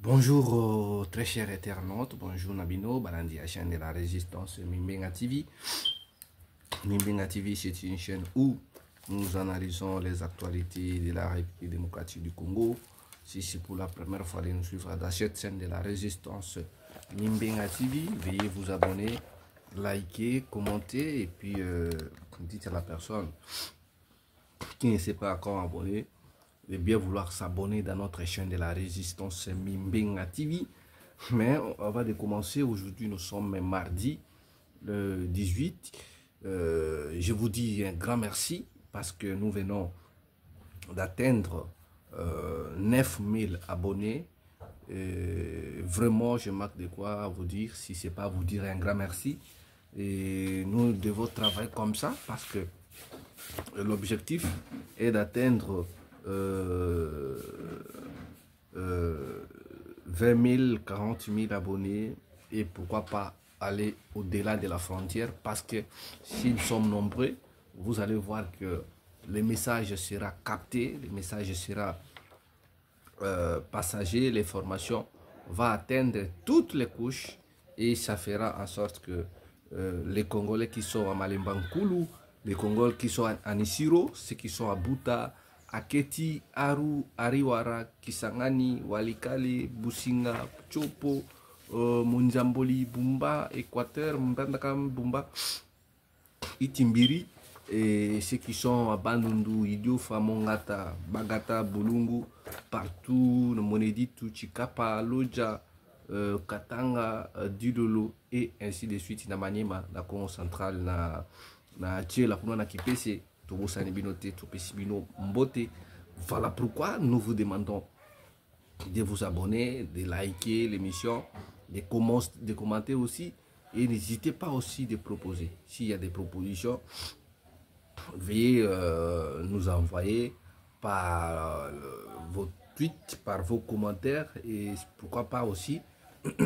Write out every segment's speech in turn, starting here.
Bonjour très chers internautes, bonjour Nabino, Balandi, la chaîne de la résistance Mimbenga TV. Mimbenga TV, c'est une chaîne où nous analysons les actualités de la République démocratique du Congo. Si c'est pour la première fois de nous suivre dans cette chaîne de la résistance Mimbenga TV, veuillez vous abonner, liker, commenter et puis dites à la personne qui ne sait pas encore abonner de bien vouloir s'abonner dans notre chaîne de la résistance Mimbenga TV. Mais on va commencer. Aujourd'hui, nous sommes mardi le 18. Je vous dis un grand merci parce que nous venons d'atteindre 9000 abonnés. Vraiment, je marque de quoi vous dire. Si ce n'est pas vous dire un grand merci. Et nous devons travailler comme ça parce que l'objectif est d'atteindre 20 000, 40 000 abonnés et pourquoi pas aller au-delà de la frontière, parce que si nous sommes nombreux, vous allez voir que le message sera capté, le message sera passager, l'information va atteindre toutes les couches et ça fera en sorte que les Congolais qui sont à Malembankulu, les Congolais qui sont à Nisiro, ceux qui sont à Buta, Aketi, Aru, Ariwara, Kisangani, Walikali, Businga, Chopo, Munjamboli, Bumba, Équateur, Mbandakam, Bumba, Itimbiri, et ceux qui sont à Bandundu, Idiofa, Mongata, Bagata, Bulungu, partout, le Moneditu, Chikapa, Loja, Katanga, Didolo, et ainsi de suite, na Maniema, la Congo centrale, na Tchela, na Kipese, voilà pourquoi nous vous demandons de vous abonner, de liker l'émission, de commenter aussi. Et n'hésitez pas aussi de proposer. S'il y a des propositions, veuillez nous envoyer par vos tweets, par vos commentaires. Et pourquoi pas aussi,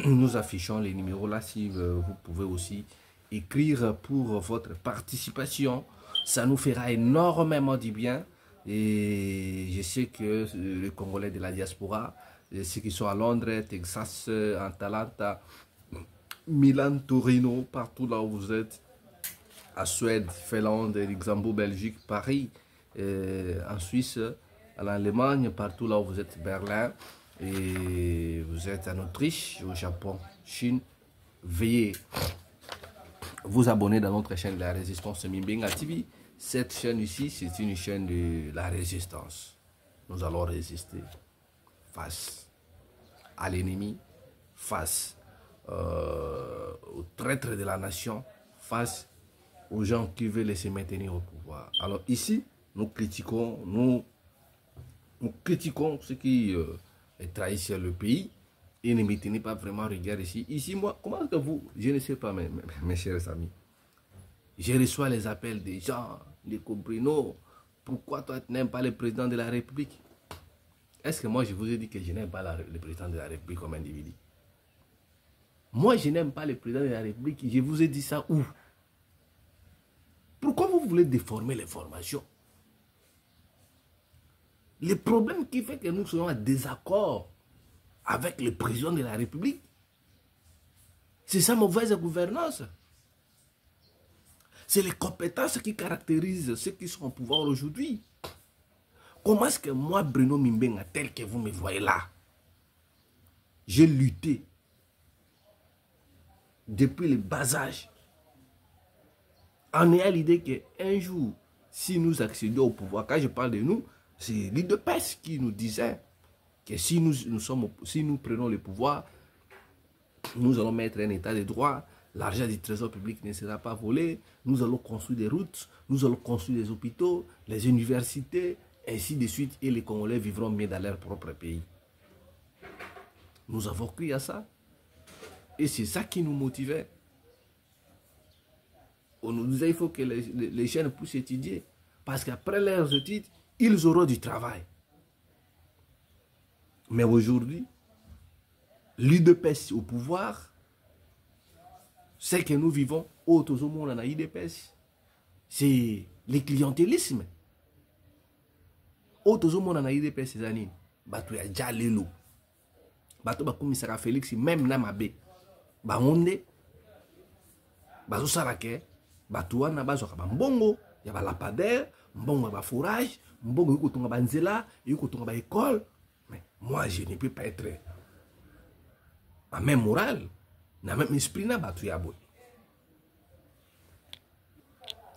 nous affichons les numéros là si vous pouvez aussi écrire pour votre participation. Ça nous fera énormément du bien. Et je sais que les Congolais de la diaspora, ceux qui sont à Londres, Texas, Atlanta, Milan, Torino, partout là où vous êtes, à Suède, Finlande, Luxembourg, Belgique, Paris, en Suisse, en Allemagne, partout là où vous êtes, Berlin, et vous êtes en Autriche, au Japon, Chine, veuillez vous abonner dans notre chaîne de la résistance Mimbenga TV. Cette chaîne ici, c'est une chaîne de la résistance. Nous allons résister face à l'ennemi, face aux traîtres de la nation, face aux gens qui veulent se maintenir au pouvoir. Alors ici, nous critiquons ceux qui trahissent le pays et ne me tenez pas vraiment rigueur ici. Ici, moi, comment est-ce que vous, je ne sais pas, mes chers amis, je reçois les appels des gens, des comprenons, pourquoi toi tu n'aimes pas le président de la République? Est-ce que moi je vous ai dit que je n'aime pas le président de la République comme individu? Moi je n'aime pas le président de la République, je vous ai dit ça où? Pourquoi vous voulez déformer l'information? Le problème qui fait que nous soyons en désaccord avec le président de la République, c'est sa mauvaise gouvernance. C'est les compétences qui caractérisent ceux qui sont au pouvoir aujourd'hui. Comment est-ce que moi, Bruno Mimbenga, tel que vous me voyez là, j'ai lutté depuis le bas âge en ayant l'idée qu'un jour, si nous accédions au pouvoir, quand je parle de nous, c'est l'IDPS qui nous disait que si nous prenons le pouvoir, nous allons mettre un état de droit, l'argent du trésor public ne sera pas volé, nous allons construire des routes, nous allons construire des hôpitaux, les universités, ainsi de suite, et les Congolais vivront mieux dans leur propre pays. Nous avons cru à ça. Et c'est ça qui nous motivait. On nous disait qu'il faut que les jeunes puissent étudier, parce qu'après leurs études, ils auront du travail. Mais aujourd'hui, l'UDPS au pouvoir, c'est que nous vivons autour du monde en UDPS. C'est le clientélisme. Autour du monde en UDPS, c'est ça. Batu ya jalelo. bato bakumisaka Félix même na mabe bangonde bazosala ke bato wana bazwaka bambongo ya balapadaire, mbongo ya bafourage, mbongo ekotonga banzela, ekotonga ba école. Mais moi je ne peux pas être en même morale, na même esprit na bato ya boy.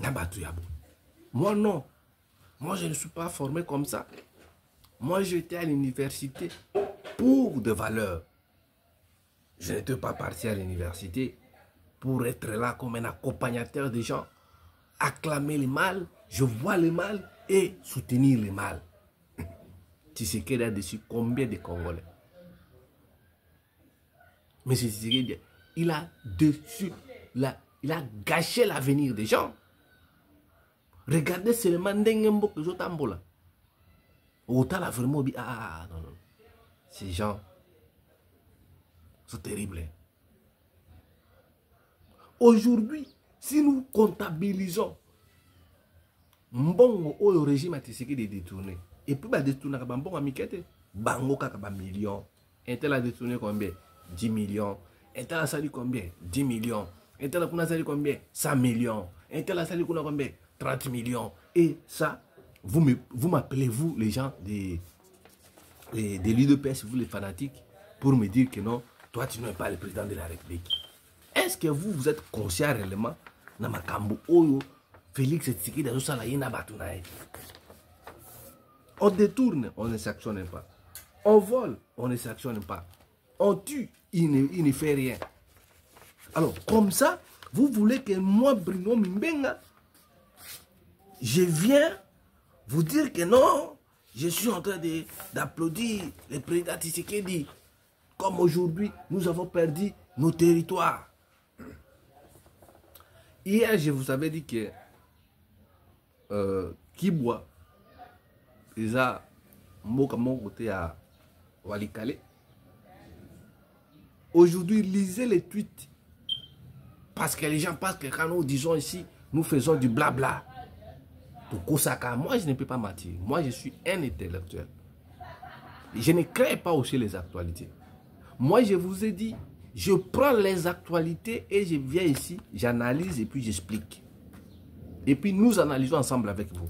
Na bato ya boy. Moi non. Moi je ne suis pas formé comme ça. Moi j'étais à l'université pour des valeurs. Je n'étais pas parti à l'université pour être là comme un accompagnateur des gens, acclamer le mal, je vois le mal et soutenir le mal. Tshisekedi a dessus combien de Congolais? Mais Tshisekedi, il a dessus, il a gâché l'avenir des gens. Regardez seulement Ndengembo que Zotambola. Autant la vraiment dit, ah non, non. Ces gens sont terribles. Aujourd'hui, si nous comptabilisons mbongo au régime a Tshisekedi de détourner, et puis bah détourner mbongo amikete, bango kaka millions. Un tel a détourné combien? 10 millions. Un tel a sali combien? 10 millions. Un tel a sali combien? 100 millions. Un tel a sali combien? 30 millions. Et ça, vous m'appelez, vous, les gens de l'UDPS, vous les fanatiques, pour me dire que non, toi tu n'es pas le président de la République. Est-ce que vous êtes conscient réellement dans ma cambo oyo Félix Tshisekedi a sala yena batunae? On détourne, on ne sanctionne pas. On vole, on ne sanctionne pas. On tue, il ne fait rien. Alors, comme ça, vous voulez que moi, Bruno Mimbenga, je viens vous dire que non, je suis en train d'applaudir le président Tshisekedi. Comme aujourd'hui, nous avons perdu nos territoires. Hier, je vous avais dit que Kibwa, ils ont mon côté à Walikale. Aujourd'hui, lisez les tweets. Parce que les gens pensent que quand nous disons ici, nous faisons du blabla. Pour Kosaka, moi je ne peux pas mentir. Moi je suis un intellectuel. Je ne crée pas aussi les actualités. Moi je vous ai dit, je prends les actualités et je viens ici, j'analyse et puis j'explique. Et puis nous analysons ensemble avec vous.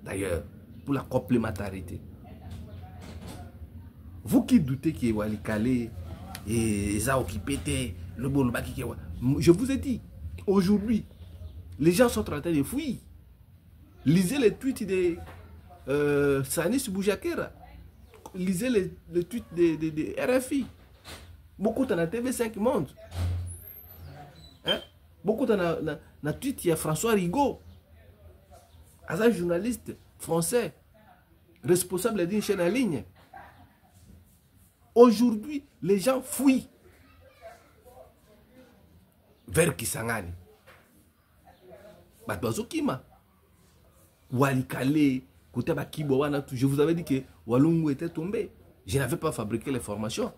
D'ailleurs, pour la complémentarité. Vous qui doutez qu'il y a Walikale et Zaokipete, le Bolobaki, je vous ai dit, aujourd'hui, les gens sont en train de fuir. Lisez les tweets de Sanis Boujakera. Lisez les tweets de RFI. Beaucoup dans la TV5 montent. Hein? Beaucoup dans la tweet, il y a François Rigaud. Un journaliste français, responsable d'une chaîne en ligne. Aujourd'hui, les gens fuient vers Kisangani. Batbazokima. Walikale, je vous avais dit que Walungu était tombé. Je n'avais pas fabriqué les formations.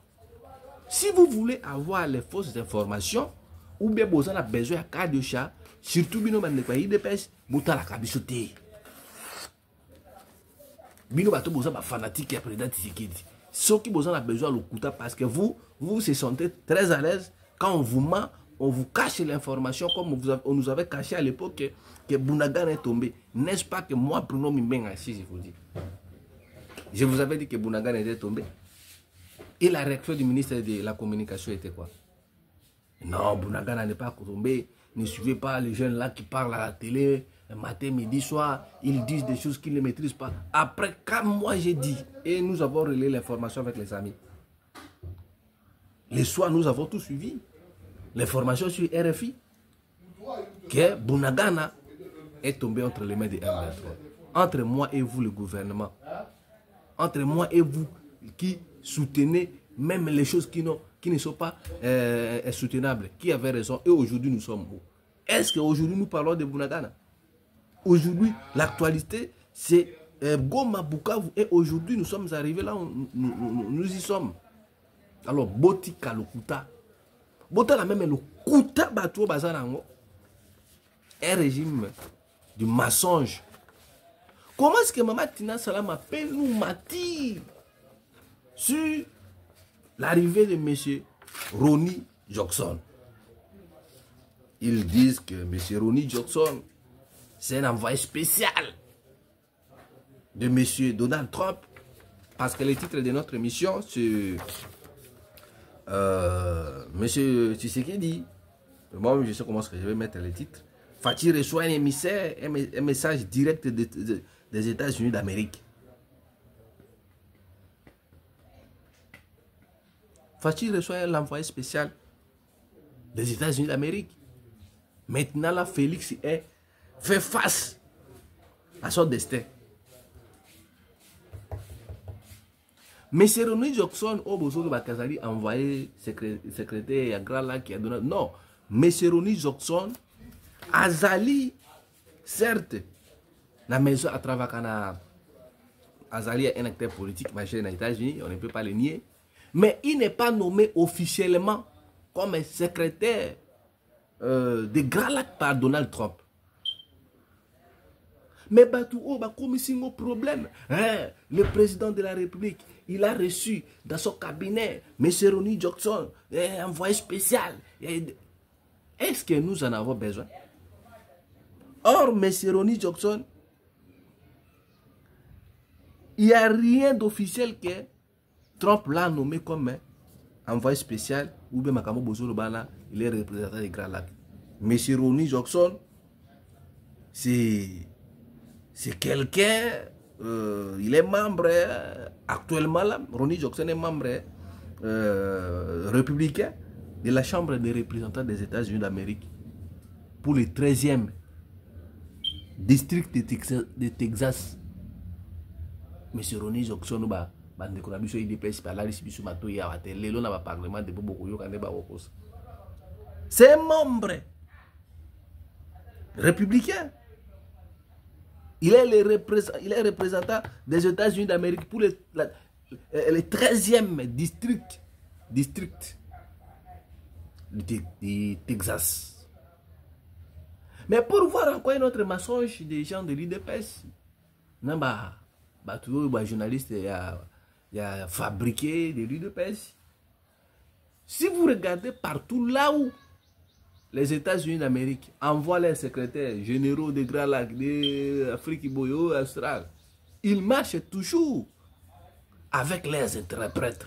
Si vous voulez avoir les fausses informations, ou bien vous avez besoin de cas de chat, surtout bino man nekwa IDPS, buta la kabisote. Bino bato besoin de fanatique et président Tshisekedi. Ceux qui besoin besoin de l'Okuta parce que vous vous sentez très à l'aise quand on vous ment, on vous cache l'information comme on nous avait caché à l'époque que Bunagana est tombé. N'est-ce pas que moi, Bruno Mimbenga, si je vous dis. Je vous avais dit que Bunagana était tombé. Et la réaction du ministre de la Communication était quoi? Non, Bunagana n'est pas tombé. Ne suivez pas les jeunes là qui parlent à la télé, matin, midi, soir. Ils disent des choses qu'ils ne maîtrisent pas. Après, quand moi j'ai dit, et nous avons relayé l'information avec les amis. Les soirs, nous avons tout suivi. L'information sur RFI. Que Bunagana est tombé entre les mains de M23. Entre moi et vous, le gouvernement. Entre moi et vous, qui soutenez même les choses qui ne sont pas soutenables, qui avaient raison. Et aujourd'hui, nous sommes où? Est-ce qu'aujourd'hui, nous parlons de Bunagana? Aujourd'hui, l'actualité, c'est Goma, Bukavu. Et aujourd'hui, nous sommes arrivés là où nous y sommes. Alors, Botika Lokuta. Bota la même le Kuta Batou Bazarango. Un régime du mensonge. Comment est-ce que Maman Tina Salam appelle nous mentir sur l'arrivée de M. Ronny Johnson. Ils disent que M. Ronny Johnson, c'est un envoyé spécial de M. Donald Trump. Parce que le titre de notre émission, c'est M. Tshisekedi. Moi, je sais comment je vais mettre le titre. Fachi reçoit un émissaire, un message direct des États-Unis d'Amérique. Fachi reçoit l'envoyé spécial des États-Unis d'Amérique. Maintenant, là, Félix fait face à son destin. Mais c'est Ronny Johnson, au Bozo de Bakazali, envoyé secrétaire à Grand Lac qui a donné. Non, mais c'est Ronny Johnson, Azali, certes, la maison à travers Azali est un acteur politique majeur aux États-Unis, on ne peut pas le nier. Mais il n'est pas nommé officiellement comme un secrétaire de Grand Lac par Donald Trump. Mais comme c'est un problème, hein, le président de la République, il a reçu dans son cabinet M. Ronny Johnson, un envoyé spécial. Est-ce que nous en avons besoin? Or, M. Ronny Johnson, il n'y a rien d'officiel que Trump l'a nommé comme envoyé spécial ou bien Makamo Bozo Lobana, il est représentant des Grands Lacs. M. Ronny Johnson, c'est quelqu'un, il est membre, actuellement là, Ronny Johnson est membre républicain de la Chambre des représentants des États-Unis d'Amérique pour le 13e district de Texas. M. Ronny Johnson, c'est un membre républicain. Il est représentant des États-Unis d'Amérique pour le 13e district du Texas. Mais pour voir encore un autre mensonge des gens de l'UDPS, les journalistes il a fabriqué de l'UDPS. Si vous regardez partout là où les États-Unis d'Amérique envoient les secrétaires généraux des Grands Lacs, d'Afrique, Boyo, Austral, ils marchent toujours avec les interprètes.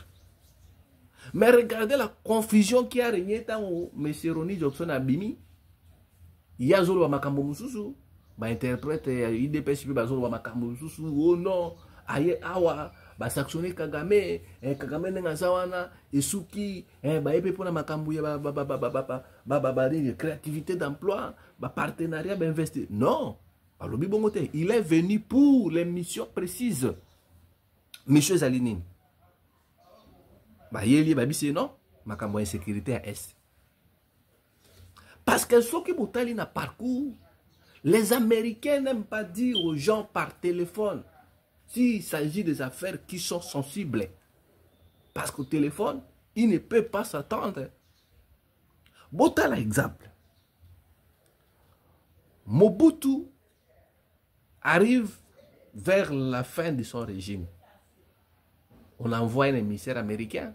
Mais regardez la confusion qui a régné tant où M. Ronny Johnson a bimi. Il y a Zolo Makambo Mususu, interprète IDPS, Makambo Mususu, oh non, aye awa. Sanctionner Kagame, Kagame Nengazawana, Esuki, Baepepona Makambuye, créativité d'emploi, partenariat, investir. Non, il est venu pour les missions précises. Monsieur Zalinin. C'est non, Makambo insécurité à Est. Parce que ce qui Boutali n'a parcours, les Américains n'aiment pas dire aux gens par téléphone. S'il s'agit des affaires qui sont sensibles, parce qu'au téléphone, il ne peut pas s'attendre. Botal exemple. Mobutu arrive vers la fin de son régime. On envoie un émissaire américain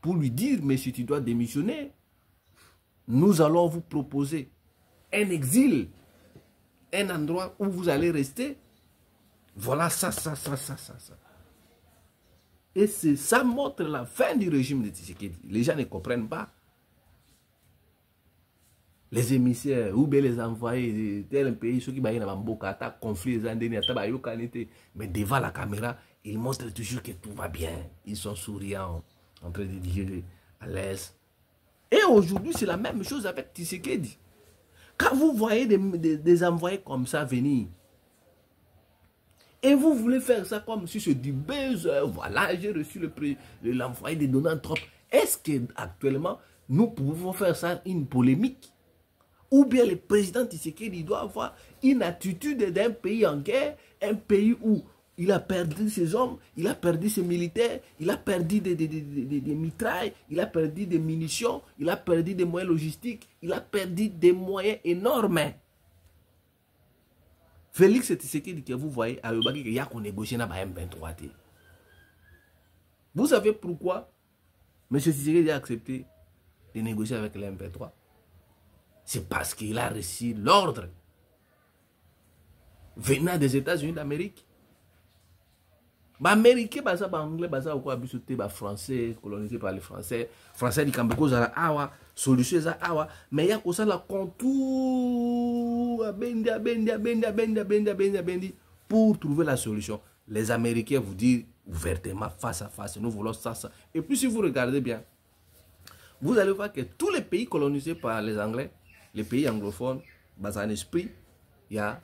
pour lui dire, mais si tu dois démissionner, nous allons vous proposer un exil, un endroit où vous allez rester. Voilà ça. Et ça montre la fin du régime de Tshisekedi. Les gens ne comprennent pas. Les émissaires ou bien les envoyés de tel pays, ceux qui baillent dans Mboka, conflit les Andéniens, mais devant la caméra, ils montrent toujours que tout va bien. Ils sont souriants, en train de dire à l'aise. Et aujourd'hui, c'est la même chose avec Tshisekedi. Quand vous voyez des envoyés comme ça venir, et vous voulez faire ça comme si c'est du buzz, voilà, j'ai reçu l'envoyé de Donald Trump. Est-ce qu'actuellement, nous pouvons faire ça une polémique? Ou bien le président Tshisekedi doit avoir une attitude d'un pays en guerre, un pays où il a perdu ses hommes, il a perdu ses militaires, il a perdu des mitrailles, il a perdu des munitions, il a perdu des moyens logistiques, il a perdu des moyens énormes. Félix Tshisekedi que vous voyez, il y a qu'on négocie dans M23. Vous savez pourquoi M. Tshisekedi a accepté de négocier avec les MP3. C'est parce qu'il a reçu l'ordre venant des États-Unis d'Amérique. Américain, anglais, français, colonisé par les Français. Français dit Kambeko Zara Awa, solution Zara Awa. Mais il y a aussi la contour pour trouver la solution. Les Américains vous disent ouvertement, face à face, nous voulons ça, ça. Et puis si vous regardez bien, vous allez voir que tous les pays colonisés par les Anglais, les pays anglophones, dans un esprit, il y a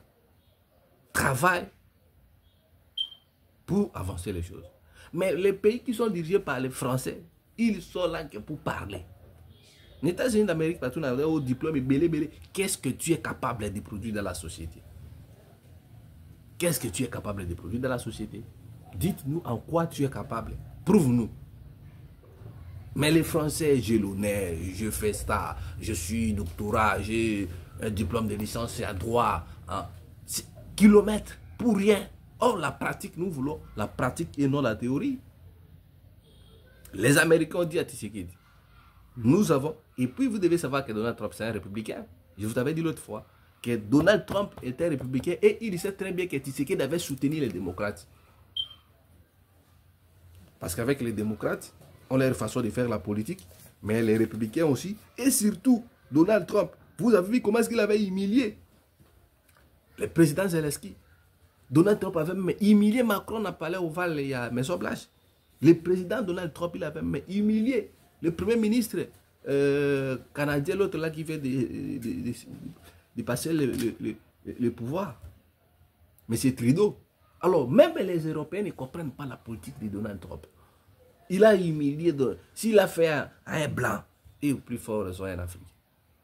travail pour avancer les choses. Mais les pays qui sont dirigés par les Français, ils sont là que pour parler. Les États-Unis d'Amérique, partout dans le diplôme, qu'est-ce que tu es capable de produire dans la société? Qu'est-ce que tu es capable de produire dans la société? Dites-nous en quoi tu es capable. Prouve-nous. Mais les Français, j'ai l'honneur, je fais ça, je suis doctorat, j'ai un diplôme de licence à droit. Hein. Kilomètres pour rien. Or, la pratique, nous voulons la pratique et non la théorie. Les Américains ont dit à Tshisekedi, nous avons, et puis vous devez savoir que Donald Trump, c'est un républicain. Je vous avais dit l'autre fois que Donald Trump était républicain et il sait très bien que Tshisekedi avait soutenu les démocrates. Parce qu'avec les démocrates, on a leur façon de faire la politique, mais les républicains aussi, et surtout Donald Trump, vous avez vu comment est-ce qu'il avait humilié le président Zelensky. Donald Trump avait même humilié Macron à Palais Oval et à Maison Blanche. Le président Donald Trump, il avait même humilié le premier ministre canadien, l'autre là qui vient de passer le pouvoir. M. Trudeau. Alors, même les Européens ne comprennent pas la politique de Donald Trump. Il a humilié, s'il a fait un blanc, et au plus fort raison en Afrique.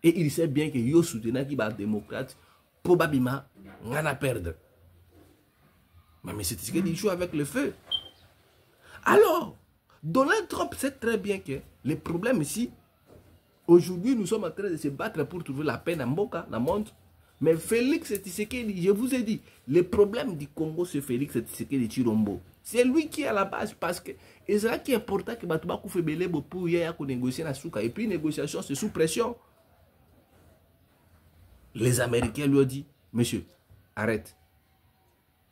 Et il sait bien que yo soutenir qui va démocrate, probablement, on va perdre. Mais M. Tshisekedi joue avec le feu. Alors, Donald Trump sait très bien que le problème ici, aujourd'hui, nous sommes en train de se battre pour trouver la paix dans Mboka, dans le monde. Mais Félix Tshisekedi, je vous ai dit, le problème du Congo, c'est Félix Tshisekedi Chilombo. C'est lui qui est à la base parce que c'est ça qui est important que Batoubakou fait belé pour y négocier la souka. Et puis, négociation, c'est sous pression. Les Américains lui ont dit, monsieur, arrête.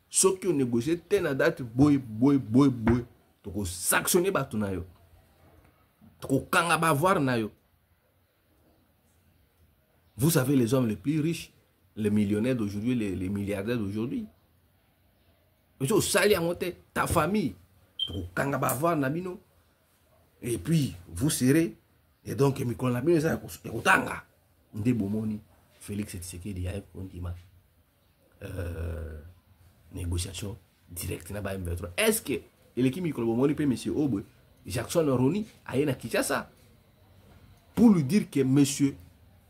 Ceux qui ont négocié, t'es la date, boy. Tu vas sanctionner Batounayo. Tu vas voir Nayo. Vous savez, les hommes les plus riches, les millionnaires d'aujourd'hui, les milliardaires d'aujourd'hui. Tu vas monter ta famille. Tu vas voir Nabino. Et puis, vous serez. Et donc, Mikon Nabino, c'est un Ndebomoni. Félix Tshisekedi a un condiment. Négociation directe na ba M23. Est-ce que l'équipe Mikolobomoni peut monsieur Obo Jackson Roni a na Kinshasa pour lui dire que monsieur,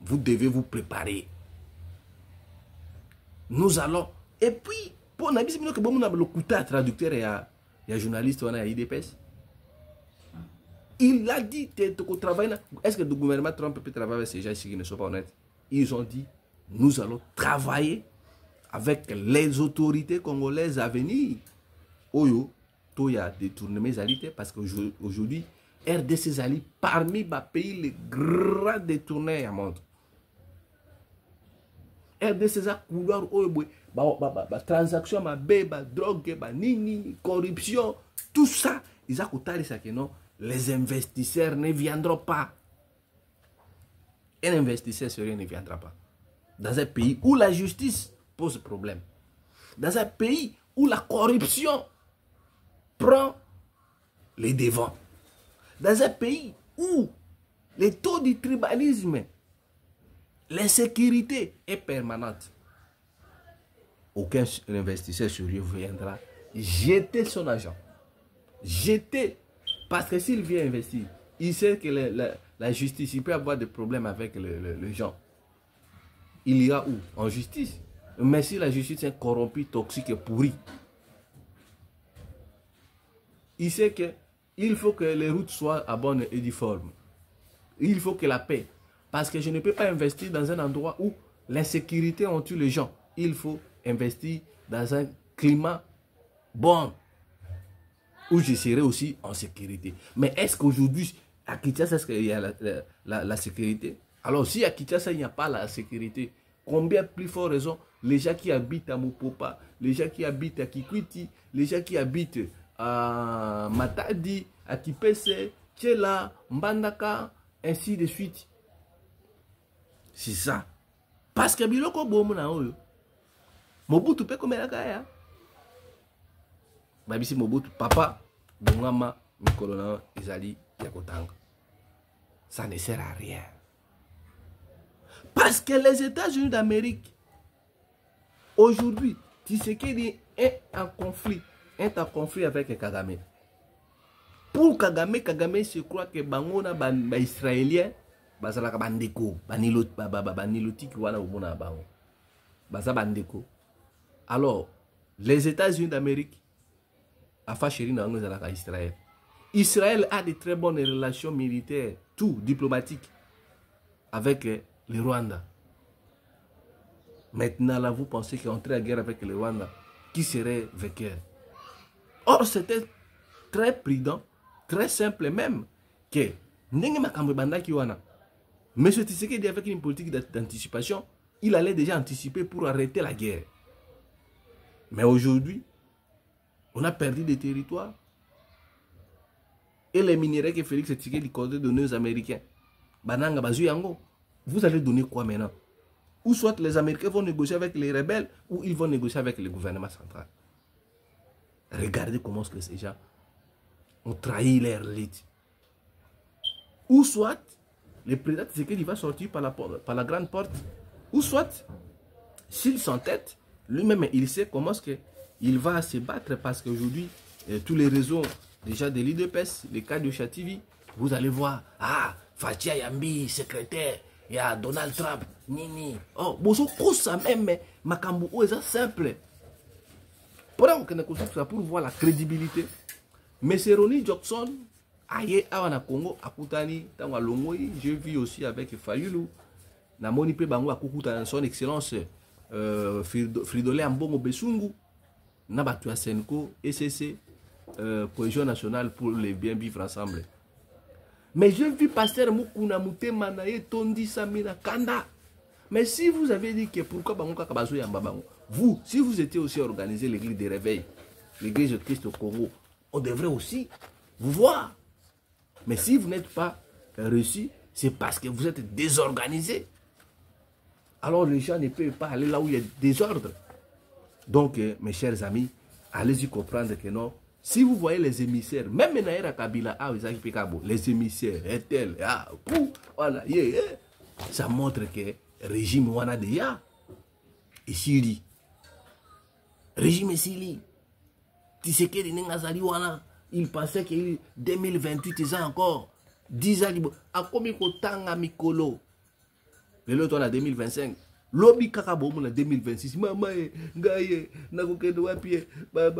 vous devez vous préparer. Nous allons. Et puis, pour Nabi Simino que bon on a le couteau traducteur et à journaliste on a IDPS. Il a dit que travail. Est-ce que le gouvernement Trump peut travailler avec ces gens qui ne sont pas honnêtes? Ils ont dit nous allons travailler avec les autorités congolaises à venir. Oyo, il y a détournement des parce qu'aujourd'hui, RDC Zali, parmi les pays les grands détournés au monde. RDC Zali, couloir, transaction, drogue, nini, corruption, tout ça, ils ont coûté ça que non, les investisseurs ne viendront pas. Un investisseur sérieux ne viendra pas. Dans un pays où la justice pose problème. Dans un pays où la corruption prend les devants. Dans un pays où les taux du tribalisme, l'insécurité est permanente. Aucun investisseur sérieux viendra jeter son argent. Jeter. Parce que s'il vient investir, il sait que la justice, il peut avoir des problèmes avec les gens. Il ira où? En justice. Mais si la justice est corrompue, toxique et pourrie, il sait qu'il faut que les routes soient à bonne et uniforme. Il faut que la paix. Parce que je ne peux pas investir dans un endroit où l'insécurité en tue les gens. Il faut investir dans un climat bon, où je serai aussi en sécurité. Mais est-ce qu'aujourd'hui, À Kinshasa, est-ce qu'il y a la sécurité? Alors, si à Kinshasa, il n'y a pas la sécurité, combien plus fort raison les gens qui habitent à Mopopa, les gens qui habitent à Kikwiti, les gens qui habitent à Matadi, à Kipese, Tchela, Mbandaka, ainsi de suite. C'est ça. Parce que biloko bomo na oyo. Mobutu pe komela kaya. Babisi Mobutu papa bongama mikolo na ezali ya kotanga. Ça ne sert à rien. Parce que les États-Unis d'Amérique aujourd'hui, Tshisekedi est en conflit avec Kagame. Pour Kagame, Kagame se croit que bangona ba Israélien bazalaka bandeko, banilotiki wana obona bango. Baza bandeko. Alors, les États-Unis d'Amérique a fâché na ngozalaka Israël. Israël a de très bonnes relations militaires, tout diplomatiques avec le Rwanda. Maintenant, là, vous pensez qu'entrer en guerre avec le Rwanda, qui serait vainqueur? Or, c'était très prudent, très simple même, que M. Tshisekedi, avec une politique d'anticipation, il allait déjà anticiper pour arrêter la guerre. Mais aujourd'hui, on a perdu des territoires. Et les minéraux que Félix Tshisekedi comptait donner aux Américains, vous allez donner quoi maintenant? Ou soit les Américains vont négocier avec les rebelles, ou ils vont négocier avec le gouvernement central. Regardez comment ces gens ont trahi leur élite. Ou soit, le président Tshisekedi va sortir par la grande porte, ou soit, s'il s'entête, lui-même, il sait comment il va se battre, parce qu'aujourd'hui, tous les réseaux déjà de l'IDPS, les cas de Chativi, vous allez voir, Fatia Yambi, secrétaire, il y a Donald Trump, Nini. Oh, bozo kosa même, makambu c'est simple. Pour voir la crédibilité. Mais c'est Ronnie Jackson, aïe, awana Congo, akutani, tangwa longoi, j'ai vu aussi avec Fayulu, na moni pe bango akukutana son excellence, Fridolin Ambongo Besungu, Nabatu Senko, ECC, Cohésion nationale pour les bien vivre ensemble. Mais j'ai vu Pasteur Mukuna Mutema Naye Tondi Samina Kanda. Mais si vous avez dit que pourquoi Bangoka Kabazo Yambabango, vous, si vous étiez aussi organisé l'église des réveils, l'église de Christ au Congo, on devrait aussi vous voir. Mais si vous n'êtes pas reçu, c'est parce que vous êtes désorganisé. Alors les gens ne peuvent pas aller là où il y a désordre. Donc, mes chers amis, allez-y comprendre que non. Si vous voyez les émissaires, même Naïra Kabila, les émissaires, Etel, voilà, ça montre que le régime wana déjà est Syrie. Régime Syrie. Tshisekedi Nengazali wana, il pensait que 2028 c'est encore 10 ans. A combien de temps Mikolo? Le lot on a 2025. Lobby kakabo na 2026 mama ngaye nakokende wapi ba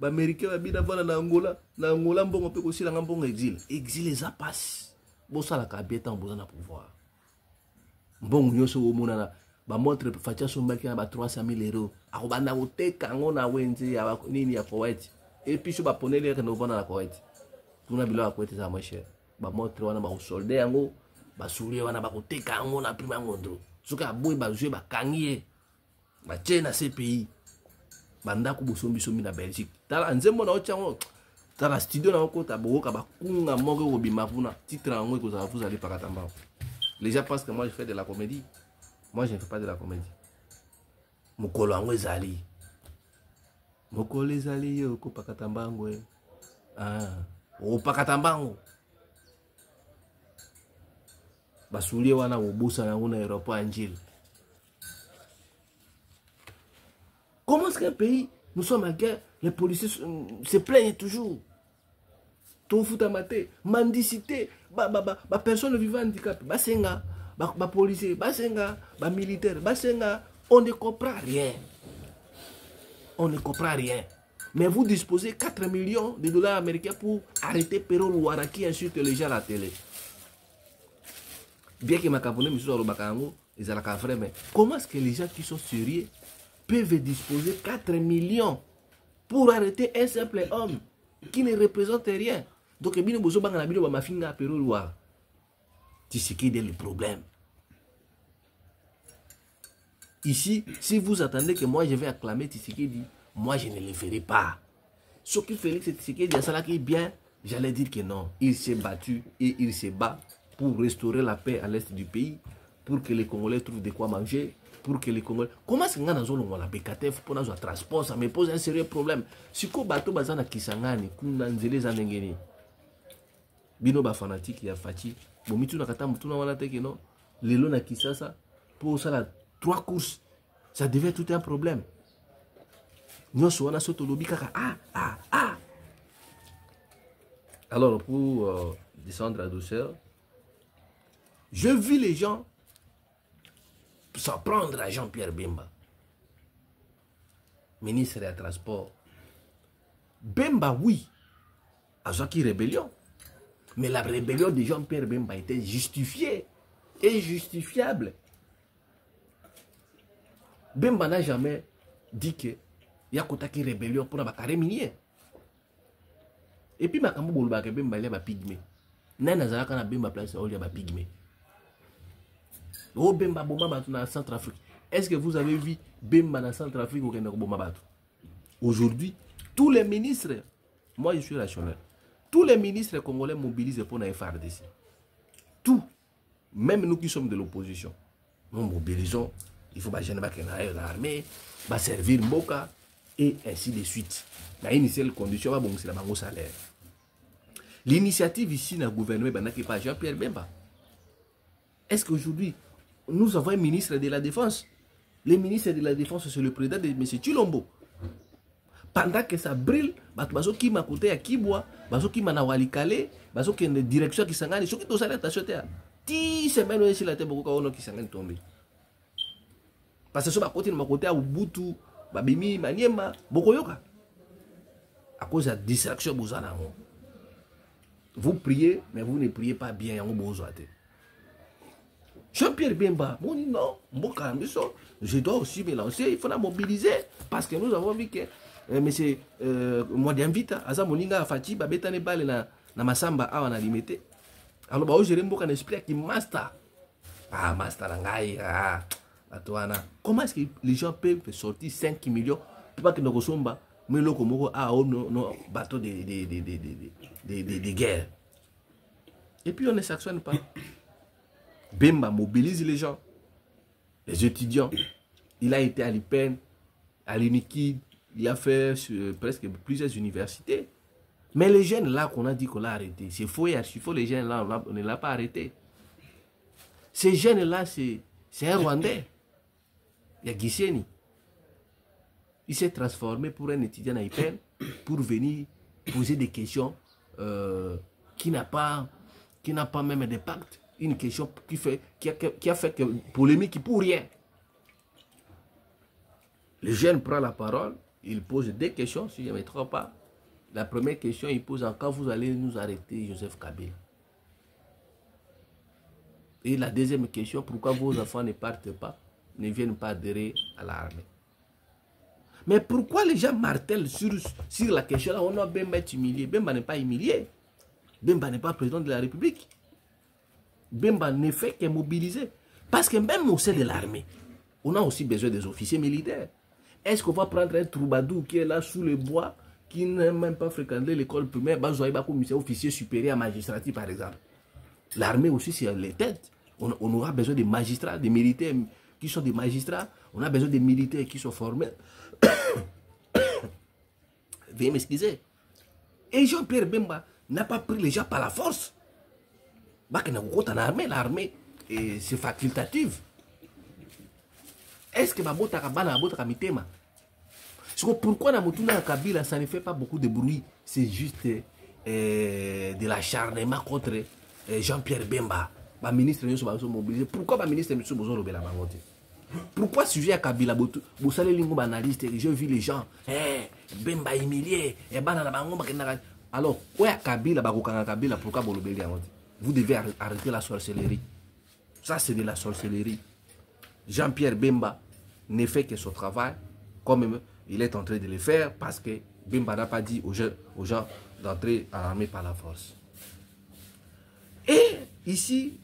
américain ba bina vana na Angola mbongo pe ko sila mbongo exil eza passe bosala ka bietan bozana pouvoir mbongo nyoso omona na ba montre fatia sombaki na ba 300,000 euros akobanda koteka ngo na wenze ya nini ya Kuwait et puis so ba ponele ka no vana na Kuwait tuna bilo ya Kuwait za moins cher ba montre wana ba soldat yango ba soulier wana ba koteka ngo na prima ngondro. Soka boy ba jouer ba kangié ba tchena CPI banda ku bosombi sombi na Belgique tala nzembo na ochango tala studio na okota boka ba kunga mongo ko bimafuna titre ngo ko za vous allez pakatamba. Les gens pensent que moi je fais de la comédie. Moi je ne fais pas de la comédie. Mukolo ngo ezali mukolo ezali yo ko pakatamba ngo o pakatamba ngo basoulier wana obusa na una aéroport Angile. Comment est-ce qu'un pays, nous sommes en guerre, les policiers se plaignent toujours. Tout fout à mater, mendicité, personne vivant handicapé, basenga, policier, basenga, militaire, basenga, on ne comprend rien. On ne comprend rien. Mais vous disposez 4 millions de dollars américains pour arrêter Pero Luara qui insulte les gens à la télé. Bien que ma cabane me soit au ils ont la vrai, mais comment est-ce que les gens qui sont sérieux peuvent disposer 4 millions pour arrêter un simple homme qui ne représente rien? Donc, bino bozo banga na bino ba mafinga pero loi. Tshisekedi est le problème. Ici, si vous attendez que moi je vais acclamer Tshisekedi, moi je ne le ferai pas. Ce que Félix Tshisekedi a ça qui est bien, j'allais dire que non. Il s'est battu et il se bat pour restaurer la paix à l'est du pays, pour que les Congolais trouvent de quoi manger, pour que les Congolais... Comment est-ce que nous la BKTF pour notre transport, ça me pose un sérieux problème. Si ko bato bazana Kisangani, kuna nzele zanengeni. Bino ba fanatique ya Fati, bomitu na kata mutuna wana teke non. Lelo na Kisasa pour ça la 3 courses, ça devait tout un problème. Nous sommes Alors pour descendre à douceur, je vis les gens s'en prendre à Jean-Pierre Bemba, ministre des Transports. Bemba, oui, à Zaki rébellion. Mais la rébellion de Jean-Pierre Bemba était justifiée et justifiable. Bemba n'a jamais dit que il y a une rébellion pour la carré minier. Et puis, ma Bemba il y a pygmée. Nana Zalaka na Bemba place il y a pygmée. Oh Bemba Boma dans Centrafrique. Est-ce que vous avez vu Bemba dans Centrafrique ou Boma? Aujourd'hui, tous les ministres, moi je suis rationnel, tous les ministres congolais mobilisent pour la FARDC. Tout, même nous qui sommes de l'opposition, nous mobilisons. Il faut que l'armée va servir Mboka et ainsi de suite. Dans une seule condition, c'est le salaire. L'initiative ici dans le gouvernement n'est pas Jean-Pierre Bemba. Est-ce qu'aujourd'hui, nous avons un ministre de la Défense? Le ministre de la Défense, c'est le président de M. Chilombo. Pendant que ça brille, bazo qui m'a coûté à Kibois, bazo qui m'a nawali calé, bazo qui est une direction qui s'engage, ce qui est salaire attention. 10 semaines ici la tête beaucoup qui s'engage tomber. Parce que ce côté de côté à Ubutu, Babimi, Maniema, Bokoyoka. À cause de la distraction, vous priez, mais vous ne priez pas bien. Jean-Pierre Bemba, non, je dois aussi me lancer, il faut la mobiliser. Parce que nous avons vu que monsieur moi d'invite à Moninga Fati, Babetane Bale na Masamba a na limité. Alors, bah, je rembourse un esprit qui master. Ah, master, comment est-ce que les gens peuvent sortir 5 millions pour pas que nous sommes mais le nos bateaux de guerre. Et puis on ne sanctionne pas. Bemba mobilise les gens, les étudiants. Il a été à l'IPEN, à l'UNIKID, il a fait presque plusieurs universités. Mais les jeunes là qu'on a dit qu'on l'a arrêté, c'est faux et archi faux, les jeunes là on ne l'a pas arrêté. Ces jeunes là c'est un Rwandais. Il y a Giseni. Il s'est transformé pour un étudiant à IPEN pour venir poser des questions qui n'a pas même d'impact. Une question qui a fait que polémique pour rien. Le jeune prend la parole, il pose des questions, si je ne me trompe pas. La première question, il pose quand vous allez nous arrêter, Joseph Kabila. Et la deuxième question, pourquoi vos enfants ne partent pas, ne viennent pas adhérer à l'armée? Mais pourquoi les gens martèlent sur la question là? On a Bemba est humilié. Bemba n'est pas humilié. Bemba n'est pas président de la République. Bemba ne fait que mobiliser. Parce que même au sein de l'armée, on a aussi besoin des officiers militaires. Est-ce qu'on va prendre un troubadour qui est là sous le bois, qui n'a même pas fréquenté l'école primaire, comme officier supérieur à magistrature par exemple? L'armée aussi, c'est les têtes. On aura besoin de magistrats, des militaires qui sont des magistrats. On a besoin de militaires qui sont formés. Veuillez m'excuser. Et Jean-Pierre Bemba n'a pas pris les gens par la force. L'armée, c'est facultatif. Est-ce que pourquoi dans Mutuna Kabila ça ne fait pas beaucoup de bruit? C'est juste de l'acharnement contre Jean-Pierre Bemba. Ministre mobilisé. Pourquoi le ministre pourquoi sujet à Kabila vous savez les analystes, je vis les gens Bemba humilié alors pourquoi Kabila pourquoi vous devez arrêter la sorcellerie? Ça c'est de la sorcellerie. Jean-Pierre Bemba ne fait que son travail comme il est en train de le faire parce que Bemba n'a pas dit aux gens d'entrer à l'armée par la force. Et ici,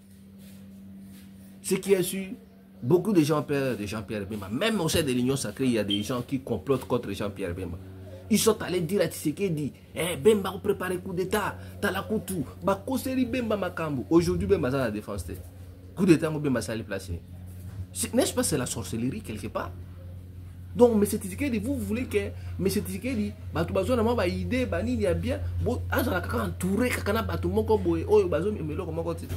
ce qui est sûr, beaucoup de gens perdent de Jean-Pierre Bemba. Même au sein de l'Union sacrée, il y a des gens qui complotent contre Jean-Pierre Bemba. Ils sont allés dire à Tshisekedi, Bemba, on prépare le coup d'État, Talakutu, Bakoseri Bemba Makambu. Aujourd'hui, Bemba, ça la défense. Coup d'État, Bemba, ça les placer. N'est-ce pas, c'est la sorcellerie quelque part? Donc, M. Tshisekedi, vous voulez que M. Tshisekedi, Batou Bazo, n'a pas idée, Bani, il y a bien, bon, entouré, Kakana, Batou Moko, Boé, Oh, Bazo, Melo, comment continuer?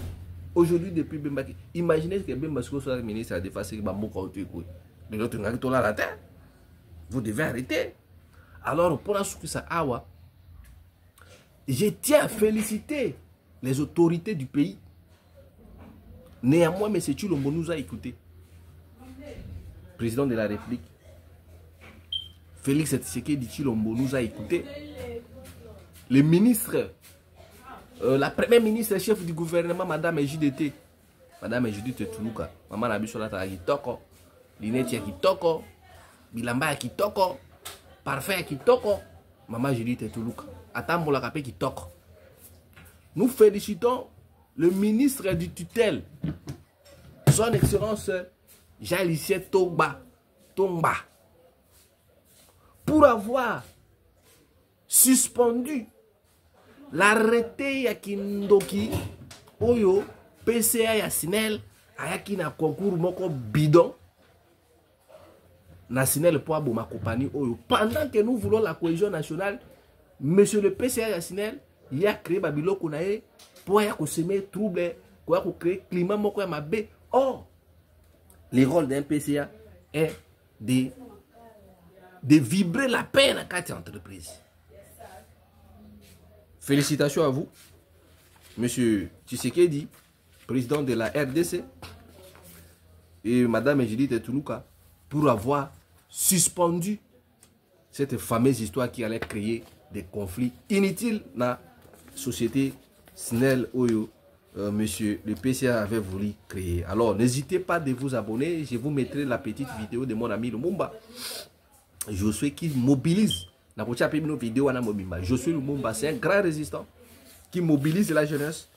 Aujourd'hui, depuis Bemba, imaginez que Bemba soit le ministre de la Défense, qui va mourir. De l'autre, on a la terre. Vous devez arrêter. Alors, pour la soupe, ça, je tiens à féliciter les autorités du pays. Néanmoins, M. Tshilombo nous a écoutés. Président de la République, Félix Tshisekedi Tshilombo nous a écoutés. Le ministre, la première ministre chef du gouvernement, Madame Ejidete, Madame Ejidete Tuluka, Maman Nabisola Kitoko, Linette Kitoko, Bilamba Kitoko, Parfait Kitoko, Maman Ejidete Tuluka, Atambola Kapé Kitoko. Nous félicitons le ministre du tutelle, son excellence Jean-Lucien Tomba, pour avoir suspendu l'arrêté Yakindoki Oyo PCA Yasinel ayaki na concours moko bidon national pour ma compagnie Oyo. Pendant que nous voulons la cohésion nationale, monsieur le PCA Yasinel il a créé Babilo Konae pour semer trouble, pour créer climat moko mabe. Or le rôle d'un PCA est de vibrer la paix dans la carte entreprise. Félicitations à vous, monsieur Tshisekedi, président de la RDC, et madame Ejidite Tuluka, pour avoir suspendu cette fameuse histoire qui allait créer des conflits inutiles dans la société Snell Oyo. Monsieur le PCA avait voulu créer. Alors n'hésitez pas de vous abonner. Je vous mettrai la petite vidéo de mon ami Lumumba. Josué qui mobilise. Josué Lumumba, c'est un grand résistant qui mobilise la jeunesse.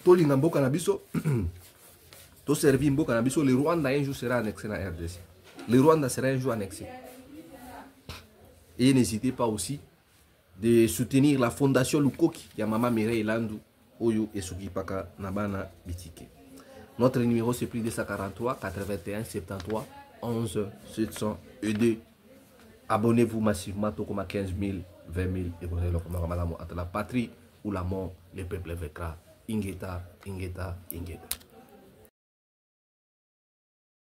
Le Rwanda un jour sera annexé à la RDC. Le Rwanda sera un jour annexé. Et n'hésitez pas aussi de soutenir la fondation Lukoki, Yamama Mireille Landou. Oyo et Sugipaka Nabana Bitike. Notre numéro c'est plus 243 81 73 11 702. Abonnez-vous massivement, Tokoma 15 000, 20 000 et vous allez le la patrie ou la mort, le peuple vaincra. Ingeta, Ingeta, Ingeta.